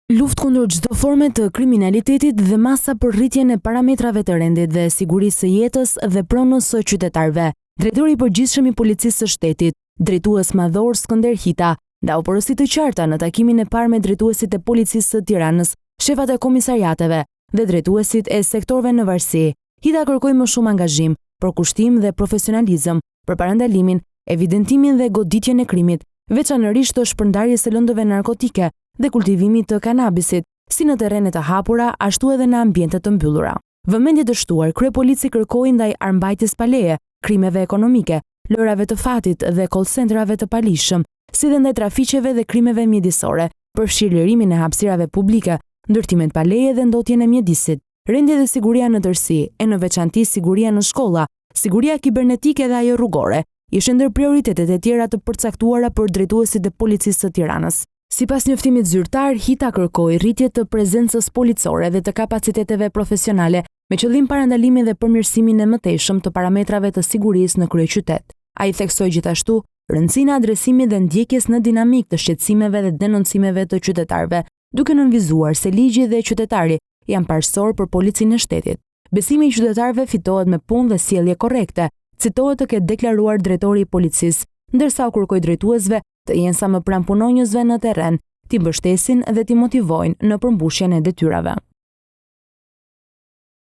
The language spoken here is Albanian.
Luftë kundër çdo forme të kriminalitetit dhe masa për rritjen e parametrave të rendit dhe sigurisë së jetës dhe pronës së qytetarëve. Drejtori i përgjithshëm i Policisë së Shtetit, drejtues madhor Skënder Hita, dau porosi të qarta në takimin e parë me drejtuesit e Policisë së Tiranës, shefat e komisariateve dhe drejtuesit e sektorëve në varësi. Hita kërkoi më shumë angazhim, përkushtim dhe profesionalizëm për parandalimin, evidentimin dhe goditjen e krimit, veçanërisht të shpërndarjes së lëndëve narkotike dhe kultivimit të kanabisit, si në terrenet të hapura, ashtu edhe në ambientet të mbyllura. Vëmendje të shtuar, kryepolici kërkoi ndaj armbajtjes pa leje, krimeve ekonomike, lërave të fatit dhe call centerave të palishëm, si dhe ndaj trafiqeve dhe krimeve mjedisore, përfshirë lirimin e hapësirave publike, ndërtimet pa leje dhe ndotjen e mjedisit, rendja dhe siguria në tërësi, e në veçanti siguria në shkolla, siguria kibernetike dhe ajo rrugore, ishin ndër prioritetet e tjera të përcaktuara për drejtuesit e Policisë së Tiranës. Sipas njoftimit zyrtar, Hita kërkoi rritje të prezencës policore dhe të kapaciteteve profesionale me qëllim parandalimin dhe përmirësimin e mëtejshëm të parametrave të sigurisë në kryeqytet. Ai theksoi gjithashtu rëndësinë e adresimit dhe ndjekjes në dinamik të shqetësimeve dhe denoncimeve të qytetarëve, duke nënvizuar se ligji dhe qytetari janë parësor për policinë e shtetit. Besimi i qytetarëve fitohet me punë dhe sjellje korrekte, citohet të ketë deklaruar drejtori i policisë, ndërsa u kërkoi drejtuesve të jenë sa më pranë punonjësve në terren, t'i mbështesin dhe t'i motivojnë në përmbushjen e detyrave.